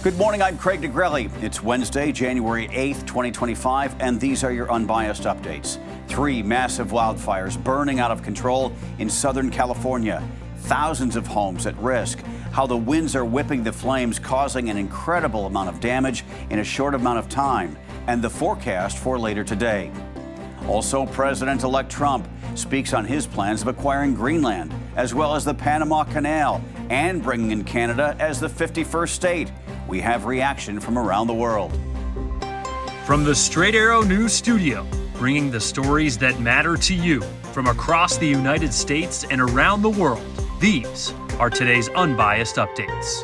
Good morning, I'm Craig Negrelli. It's Wednesday, January 8th, 2025, and these are your Unbiased Updates. 3 massive wildfires burning out of control in Southern California. Thousands of homes at risk. How the winds are whipping the flames, causing an incredible amount of damage in a short amount of time. And the forecast for later today. Also, President-elect Trump speaks on his plans of acquiring Greenland, as well as the Panama Canal, and bringing in Canada as the 51st state. We have reaction from around the world. From the Straight Arrow News Studio, bringing the stories that matter to you from across the United States and around the world, these are today's Unbiased Updates.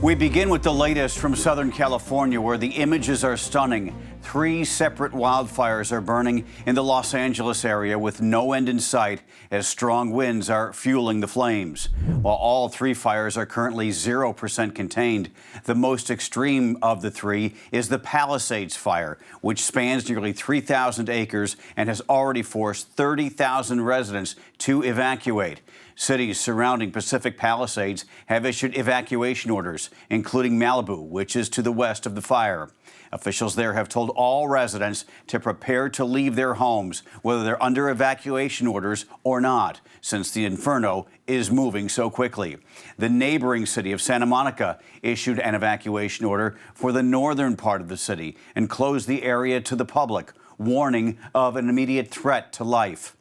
We begin with the latest from Southern California, where the images are stunning. 3 separate wildfires are burning in the Los Angeles area with no end in sight as strong winds are fueling the flames. While all 3 fires are currently 0% contained, the most extreme of the 3 is the Palisades fire, which spans nearly 3,000 acres and has already forced 30,000 residents to evacuate. Cities surrounding Pacific Palisades have issued evacuation orders, including Malibu, which is to the west of the fire. Officials there have told all residents to prepare to leave their homes, whether they're under evacuation orders or not, since the inferno is moving so quickly. The neighboring city of Santa Monica issued an evacuation order for the northern part of the city and closed the area to the public, warning of an immediate threat to life.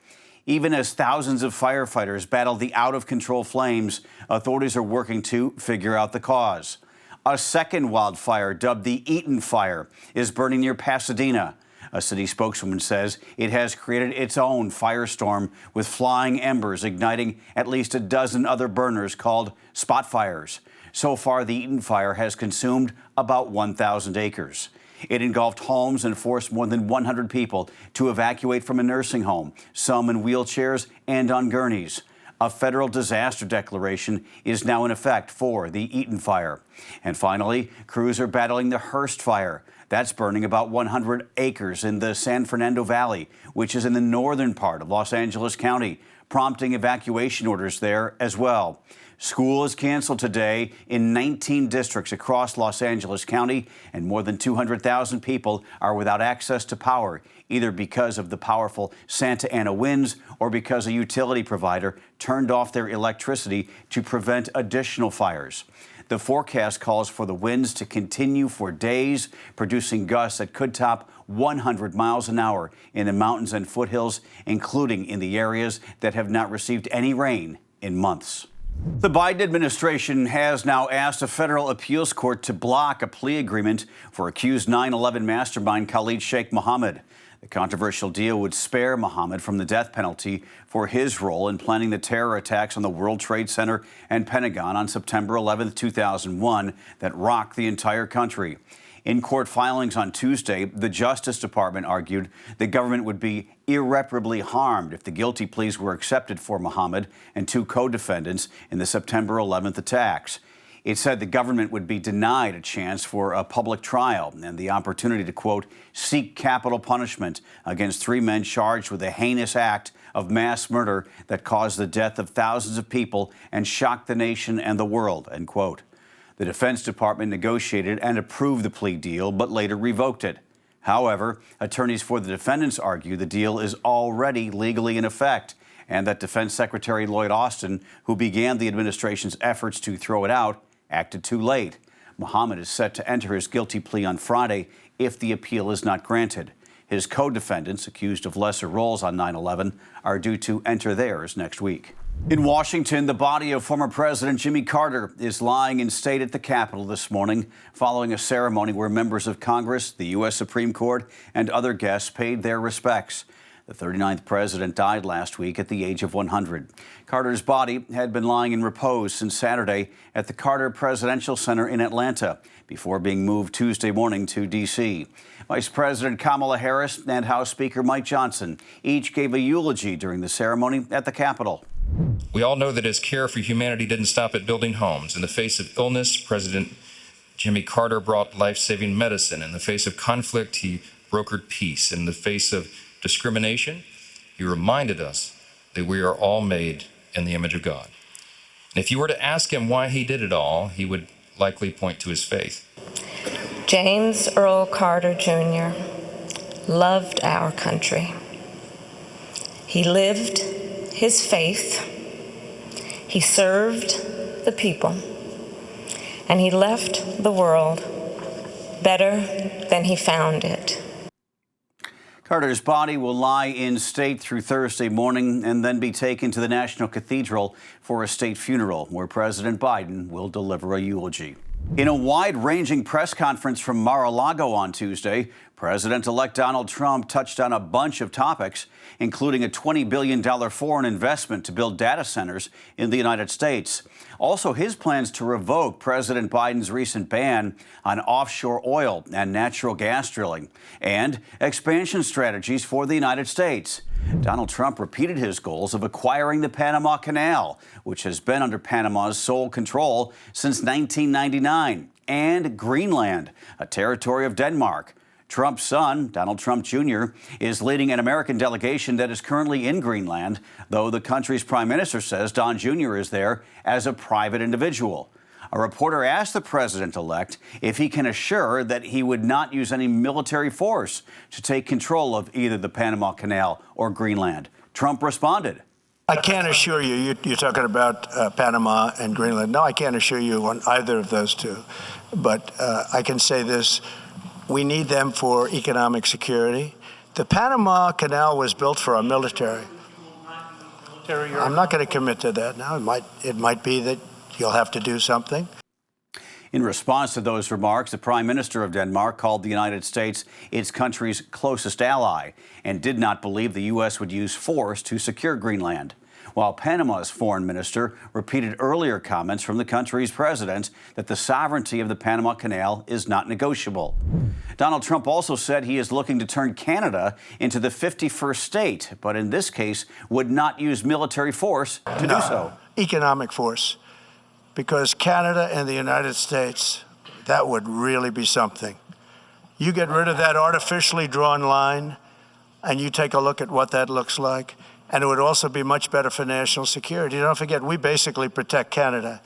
Even as thousands of firefighters battle the out-of-control flames, authorities are working to figure out the cause. A second wildfire, dubbed the Eaton Fire, is burning near Pasadena. A city spokeswoman says it has created its own firestorm with flying embers igniting at least a dozen other burners called spot fires. So far, the Eaton Fire has consumed about 1,000 acres. It engulfed homes and forced more than 100 people to evacuate from a nursing home, some in wheelchairs and on gurneys. A federal disaster declaration is now in effect for the Eaton Fire. And finally, crews are battling the Hearst Fire. That's burning about 100 acres in the San Fernando Valley, which is in the northern part of Los Angeles County, prompting evacuation orders there as well. School is canceled today in 19 districts across Los Angeles County, and more than 200,000 people are without access to power, either because of the powerful Santa Ana winds or because a utility provider turned off their electricity to prevent additional fires. The forecast calls for the winds to continue for days, producing gusts that could top 100 miles an hour in the mountains and foothills, including in the areas that have not received any rain in months. The Biden administration has now asked a federal appeals court to block a plea agreement for accused 9/11 mastermind Khalid Sheikh Mohammed. The controversial deal would spare Mohammed from the death penalty for his role in planning the terror attacks on the World Trade Center and Pentagon on September 11, 2001 that rocked the entire country. In court filings on Tuesday, the Justice Department argued the government would be irreparably harmed if the guilty pleas were accepted for Mohammed and 2 co-defendants in the September 11th attacks. It said the government would be denied a chance for a public trial and the opportunity to, quote, seek capital punishment against 3 men charged with a heinous act of mass murder that caused the death of thousands of people and shocked the nation and the world, end quote. The Defense Department negotiated and approved the plea deal, but later revoked it. However, attorneys for the defendants argue the deal is already legally in effect and that Defense Secretary Lloyd Austin, who began the administration's efforts to throw it out, acted too late. Mohammed is set to enter his guilty plea on Friday if the appeal is not granted. His co-defendants, accused of lesser roles on 9/11, are due to enter theirs next week. In Washington, the body of former President Jimmy Carter is lying in state at the Capitol this morning following a ceremony where members of Congress, the U.S. Supreme Court, and other guests paid their respects. The 39th president died last week at the age of 100. Carter's body had been lying in repose since Saturday at the Carter Presidential Center in Atlanta before being moved Tuesday morning to D.C. Vice President Kamala Harris and House Speaker Mike Johnson each gave a eulogy during the ceremony at the Capitol. We all know that his care for humanity didn't stop at building homes. In the face of illness, President Jimmy Carter brought life-saving medicine. In the face of conflict, he brokered peace. In the face of discrimination, he reminded us that we are all made in the image of God. And if you were to ask him why he did it all, he would likely point to his faith. James Earl Carter Jr. loved our country. He lived his faith. He served the people. And he left the world better than he found it. Carter's body will lie in state through Thursday morning and then be taken to the National Cathedral for a state funeral, where President Biden will deliver a eulogy. In a wide-ranging press conference from Mar-a-Lago on Tuesday, President-elect Donald Trump touched on a bunch of topics, including a $20 billion foreign investment to build data centers in the United States. Also, his plans to revoke President Biden's recent ban on offshore oil and natural gas drilling, and expansion strategies for the United States. Donald Trump repeated his goals of acquiring the Panama Canal, which has been under Panama's sole control since 1999, and Greenland, a territory of Denmark. Trump's son, Donald Trump Jr., is leading an American delegation that is currently in Greenland, though the country's prime minister says Don Jr. is there as a private individual. A reporter asked the president-elect if he can assure that he would not use any military force to take control of either the Panama Canal or Greenland. Trump responded. I can't assure you, you're talking about Panama and Greenland. No, I can't assure you on either of those two. But I can say this. We need them for economic security. The Panama Canal was built for our military. I'm not going to commit to that now. It might be that you'll have to do something. In response to those remarks, the Prime Minister of Denmark called the United States its country's closest ally and did not believe the U.S. would use force to secure Greenland, while Panama's foreign minister repeated earlier comments from the country's president that the sovereignty of the Panama Canal is not negotiable. Donald Trump also said he is looking to turn Canada into the 51st state, but in this case would not use military force to do so. Economic force. Because Canada and the United States, that would really be something. You get rid of that artificially drawn line, and you take a look at what that looks like, and it would also be much better for national security. Don't forget, we basically protect Canada.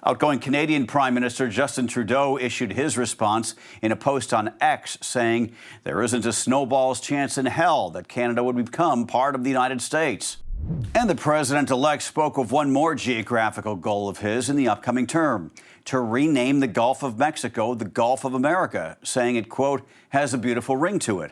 Outgoing Canadian Prime Minister Justin Trudeau issued his response in a post on X, saying there isn't a snowball's chance in hell that Canada would become part of the United States. And the president-elect spoke of one more geographical goal of his in the upcoming term, to rename the Gulf of Mexico the Gulf of America, saying it, quote, has a beautiful ring to it.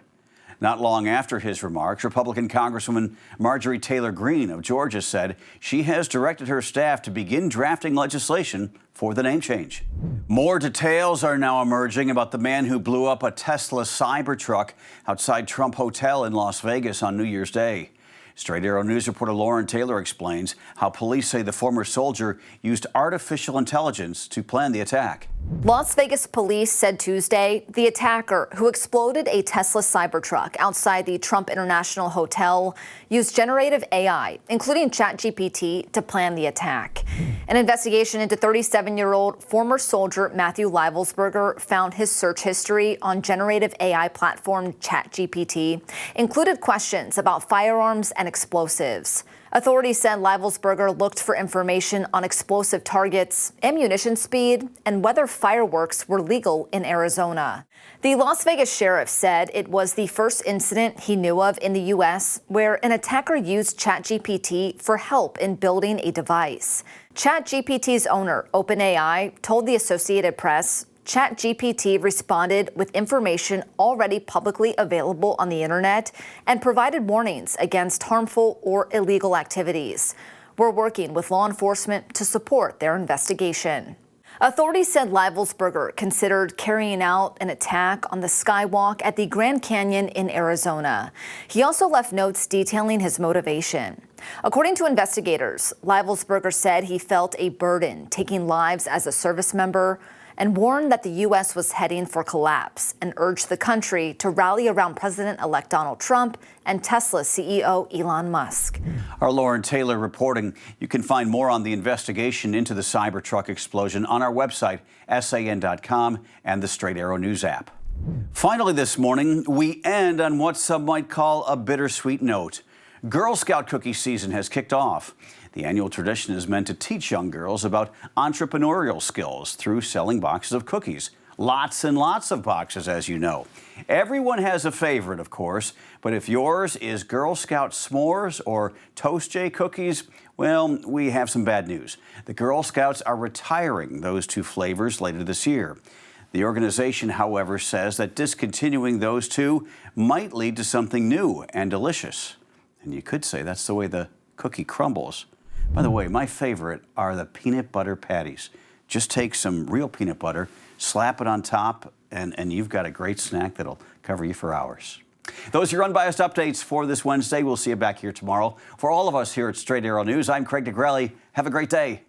Not long after his remarks, Republican Congresswoman Marjorie Taylor Greene of Georgia said she has directed her staff to begin drafting legislation for the name change. More details are now emerging about the man who blew up a Tesla Cybertruck outside Trump Hotel in Las Vegas on New Year's Day. Straight Arrow News reporter Lauren Taylor explains how police say the former soldier used artificial intelligence to plan the attack. Las Vegas police said Tuesday the attacker, who exploded a Tesla Cybertruck outside the Trump International Hotel, used generative AI, including ChatGPT, to plan the attack. An investigation into 37-year-old former soldier Matthew Livelsberger found his search history on generative AI platform ChatGPT included questions about firearms and explosives. Authorities said Livelsberger looked for information on explosive targets, ammunition speed, and whether fireworks were legal in Arizona. The Las Vegas sheriff said it was the first incident he knew of in the U.S. where an attacker used ChatGPT for help in building a device. ChatGPT's owner, OpenAI, told the Associated Press ChatGPT responded with information already publicly available on the internet and provided warnings against harmful or illegal activities. We're working with law enforcement to support their investigation. Authorities said Livelsberger considered carrying out an attack on the skywalk at the Grand Canyon in Arizona. He also left notes detailing his motivation. According to investigators, Livelsberger said he felt a burden taking lives as a service member and warned that the U.S. was heading for collapse and urged the country to rally around President-elect Donald Trump and Tesla CEO Elon Musk. Our Lauren Taylor reporting. You can find more on the investigation into the Cybertruck explosion on our website, san.com, and the Straight Arrow News app. Finally this morning, we end on what some might call a bittersweet note. Girl Scout cookie season has kicked off. The annual tradition is meant to teach young girls about entrepreneurial skills through selling boxes of cookies. Lots and lots of boxes, as you know. Everyone has a favorite, of course, but if yours is Girl Scout s'mores or Toast J cookies, well, we have some bad news. The Girl Scouts are retiring those two flavors later this year. The organization, however, says that discontinuing those two might lead to something new and delicious. And you could say that's the way the cookie crumbles. By the way, my favorite are the peanut butter patties. Just take some real peanut butter, slap it on top, and you've got a great snack that'll cover you for hours. Those are your Unbiased Updates for this Wednesday. We'll see you back here tomorrow. For all of us here at Straight Arrow News, I'm Craig DeGrelli. Have a great day.